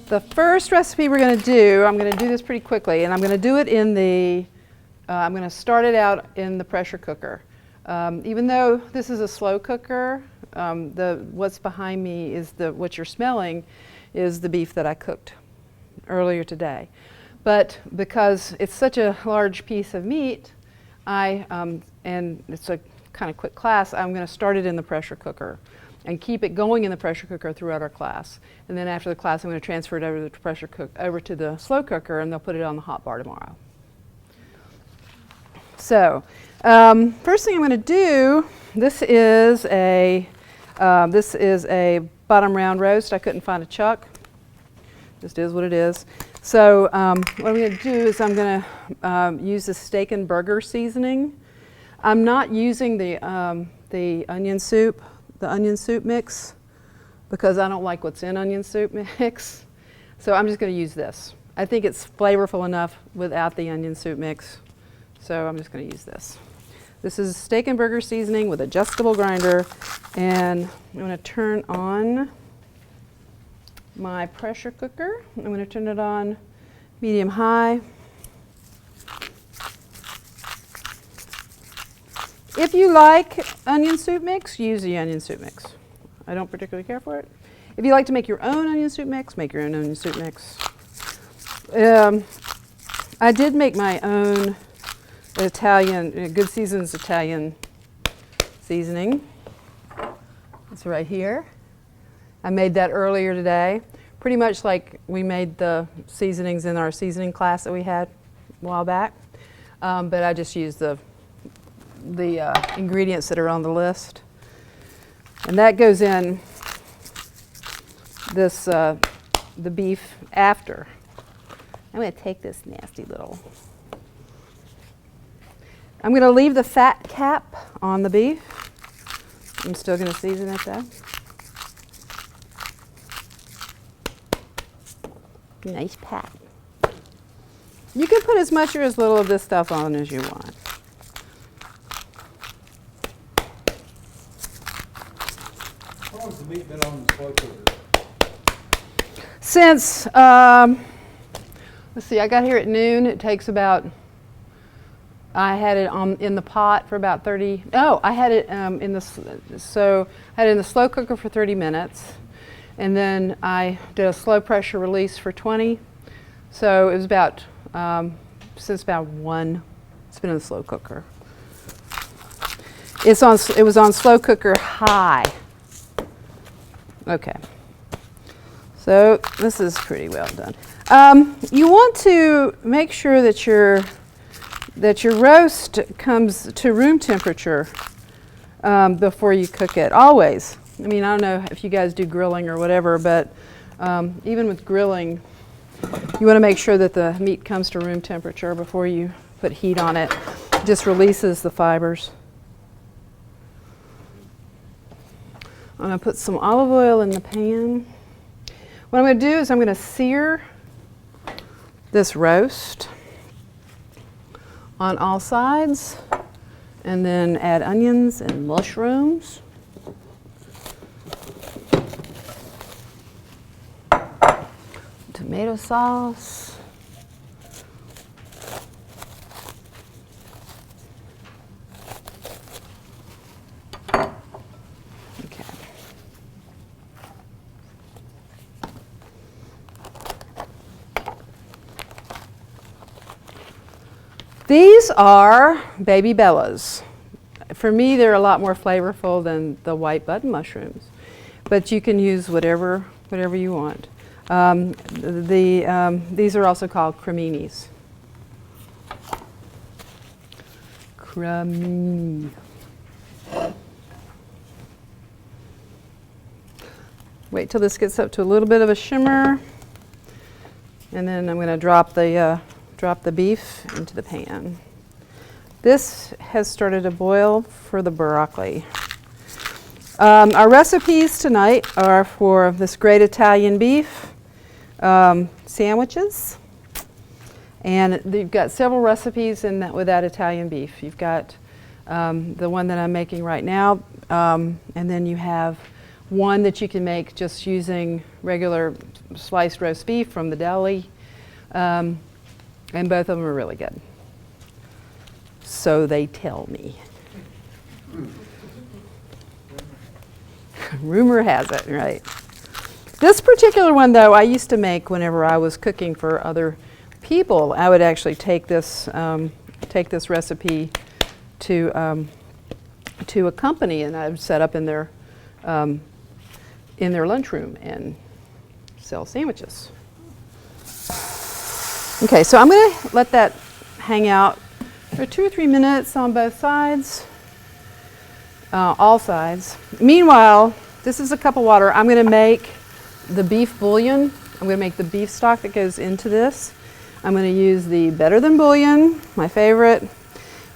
The first recipe we're going to do, I'm going to do this pretty quickly, and I'm going to do it in the, I'm going to start it out in the pressure cooker. Even though this is a slow cooker, what's behind me is what you're smelling is the beef that I cooked earlier today. But because it's such a large piece of meat, and it's a kind of quick class, I'm going to start it in the pressure cooker and keep it going in the pressure cooker throughout our class. And then after the class, I'm going to transfer it over to the slow cooker, and they'll put it on the hot bar tomorrow. So, first thing I'm going to do, this is a bottom round roast. I couldn't find a chuck. Just is what it is. So what I'm going to do is I'm going to use the steak and burger seasoning. I'm not using the onion soup mix, because I don't like what's in onion soup mix. So I'm just going to use this. I think it's flavorful enough without the onion soup mix. So I'm just going to use this. This is steak and burger seasoning with adjustable grinder, and I'm going to turn on my pressure cooker. I'm going to turn it on medium high. If you like onion soup mix, use the onion soup mix. I don't particularly care for it. If you like to make your own onion soup mix, make your own onion soup mix. I did make my own Italian, Good Seasons Italian seasoning. It's right here. I made that earlier today. Pretty much like we made the seasonings in our seasoning class that we had a while back. But I just used the ingredients that are on the list. And that goes in this, the beef after. I'm going to take this nasty little. I'm going to leave the fat cap on the beef. I'm still going to season it though. Nice pat. You can put as much or as little of this stuff on as you want. How long has the meat been on the slow cooker? Since, let's see, I got here at noon. It takes about, I had it in the pot for about 30, I had it I had it in the slow cooker for 30 minutes. And then I did a slow pressure release for 20. So it was about, since about 1, it's been in the slow cooker. It was on slow cooker high. Okay. So this is pretty well done. You want to make sure that your roast comes to room temperature before you cook it, always. I mean, I don't know if you guys do grilling or whatever, but even with grilling, you want to make sure that the meat comes to room temperature before you put heat on it. It just releases the fibers. I'm going to put some olive oil in the pan. What I'm going to do is I'm going to sear this roast on all sides, and then add onions and mushrooms. Tomato sauce. Okay. These are baby bellas. For me, they're a lot more flavorful than the white button mushrooms, but you can use whatever you want. These are also called creminis. Cremini. Wait till this gets up to a little bit of a shimmer, and then I'm going to drop the beef into the pan. This has started to boil for the broccoli. Our recipes tonight are for this great Italian beef sandwiches, and you've got several recipes with that Italian beef. You've got the one that I'm making right now, and then you have one that you can make just using regular sliced roast beef from the deli. And both of them are really good. So they tell me. Rumor has it, right? This particular one, though, I used to make whenever I was cooking for other people. I would actually take this recipe to a company, and I would set up in their lunchroom and sell sandwiches. Okay, so I'm going to let that hang out for 2 or 3 minutes on both sides, all sides. Meanwhile, this is a cup of water. I'm going to make the beef bouillon. I'm going to make the beef stock that goes into this. I'm going to use the Better Than Bouillon, my favorite,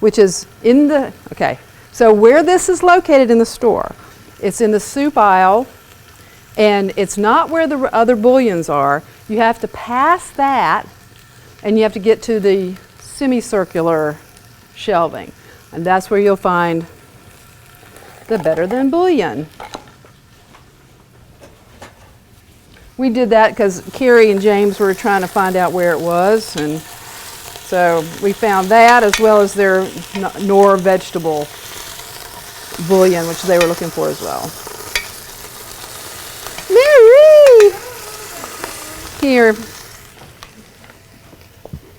which is in the, okay, so where this is located in the store, it's in the soup aisle, and it's not where the other bouillons are. You have to pass that, and you have to get to the semicircular shelving, and that's where you'll find the Better Than Bouillon. We did that because Carrie and James were trying to find out where it was, and so we found that as well as their Knorr vegetable bouillon, which they were looking for as well. Mary! Here.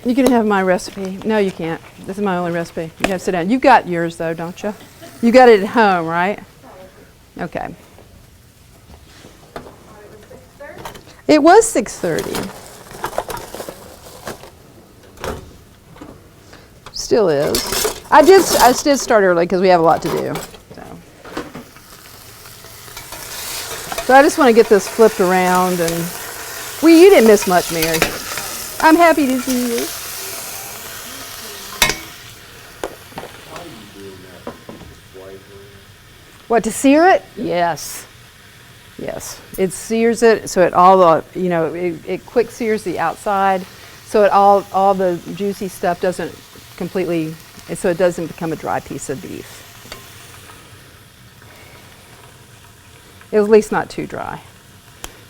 You can have my recipe. No, you can't. This is my only recipe. You gotta sit down. You've got yours though, don't you? You got it at home, right? Okay. It was 6:30. Still is. I did start early because we have a lot to do. So I just want to get this flipped around, and you didn't miss much, Mary. I'm happy to see you. What, to sear it? Yes. Yes. It sears it so it it quick sears the outside, so it all the juicy stuff doesn't completely, so it doesn't become a dry piece of beef. At least not too dry.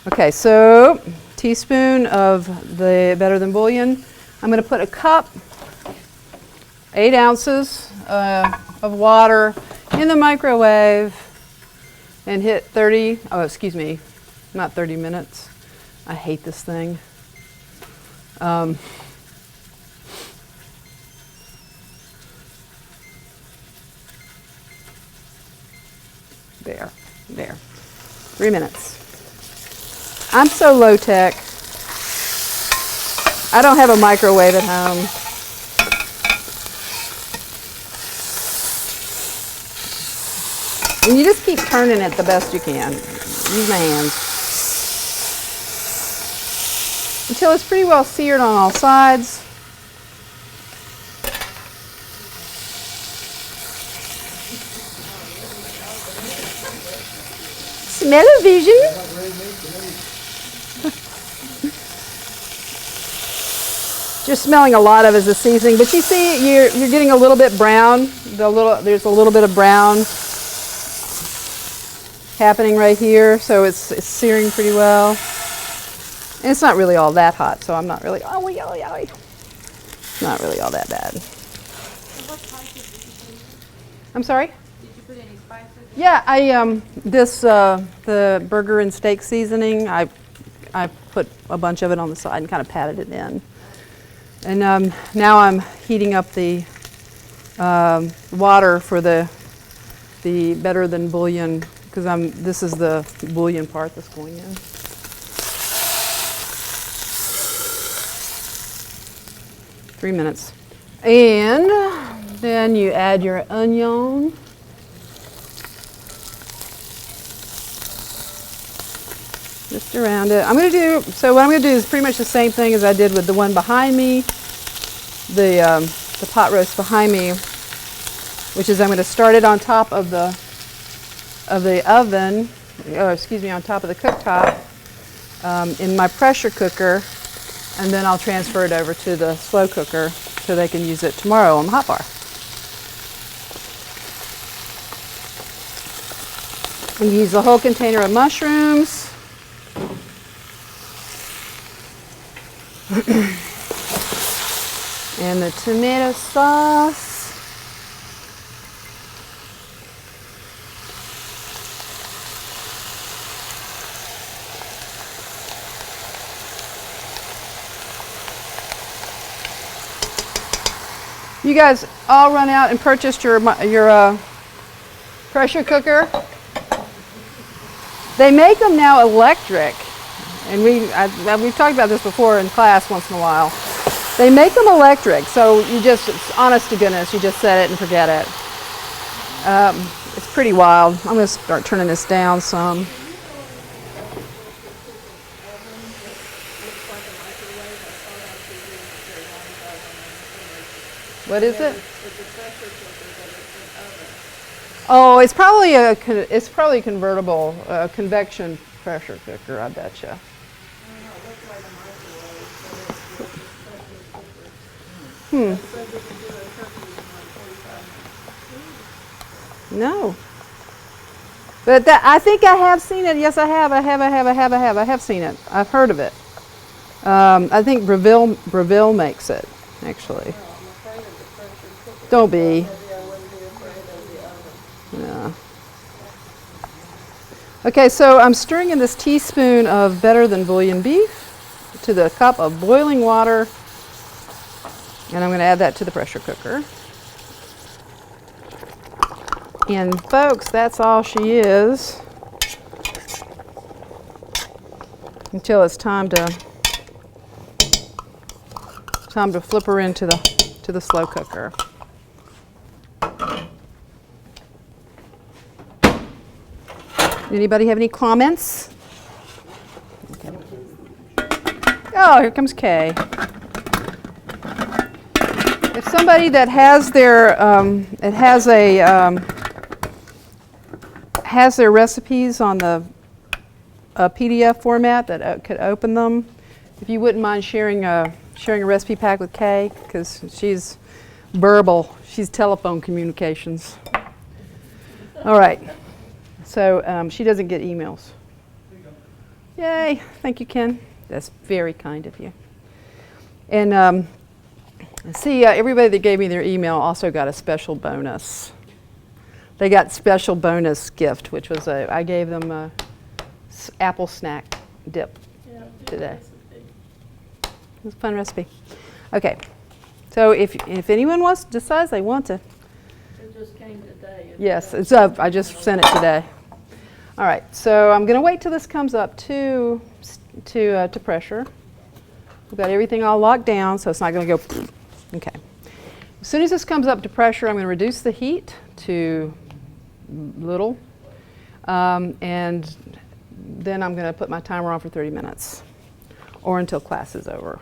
Okay, so teaspoon of the Better Than Bouillon. I'm going to put a cup, 8 ounces of water in the microwave and hit 30, not 30 minutes. I hate this thing. There. 3 minutes. I'm so low tech. I don't have a microwave at home. And you just keep turning it the best you can. Use my hands. Until it's pretty well seared on all sides. Smell-o-vision. Just smelling a lot of is the seasoning, but you see, you're getting a little bit brown. There's a little bit of brown happening right here, so it's searing pretty well. And it's not really all that hot, so I'm not really, It's not really all that bad. What spices did you put? I'm sorry? Did you put any spices? Yeah, the burger and steak seasoning, I put a bunch of it on the side and kind of patted it in. And now I'm heating up the water for the Better Than Bouillon, because this is the bouillon part that's going in. Three minutes. And then you add your onion. Just around it. So what I'm going to do is pretty much the same thing as I did with the one behind me, the pot roast behind me, which is I'm going to start it on top of the oven, on top of the cooktop in my pressure cooker, and then I'll transfer it over to the slow cooker so they can use it tomorrow on the hot bar. And use the whole container of mushrooms. And the tomato sauce. You guys all run out and purchased your pressure cooker. They make them now electric, and we've talked about this before in class once in a while. They make them electric, so you just, honest to goodness, you just set it and forget it. It's pretty wild. I'm going to start turning this down some. What is it? Oh, it's probably a convertible convection pressure cooker, I betcha. No. But I think I have seen it. Yes, I have. I have seen it. I've heard of it. I think Breville makes it, actually. Don't be. Yeah. Okay, so I'm stirring in this teaspoon of better than bouillon beef to the cup of boiling water, and I'm going to add that to the pressure cooker. And folks, that's all she is until it's time to flip her into the slow cooker. Anybody have any comments? Okay. Oh, here comes Kay. If somebody that has their has their recipes on the PDF format that could open them, if you wouldn't mind sharing a recipe pack with Kay, because she's verbal, she's telephone communications. All right. So she doesn't get emails. Yay, thank you, Ken. That's very kind of you. And see, everybody that gave me their email also got a special bonus. They got special bonus gift, which was I gave them a apple snack dip today. It was a fun recipe. Okay, so if anyone decides they want to. It just came today. Yes, it's up. I just sent it today. All right, so I'm going to wait till this comes up to pressure. We've got everything all locked down, so it's not going to go. Okay. As soon as this comes up to pressure, I'm going to reduce the heat to little, and then I'm going to put my timer on for 30 minutes, or until class is over.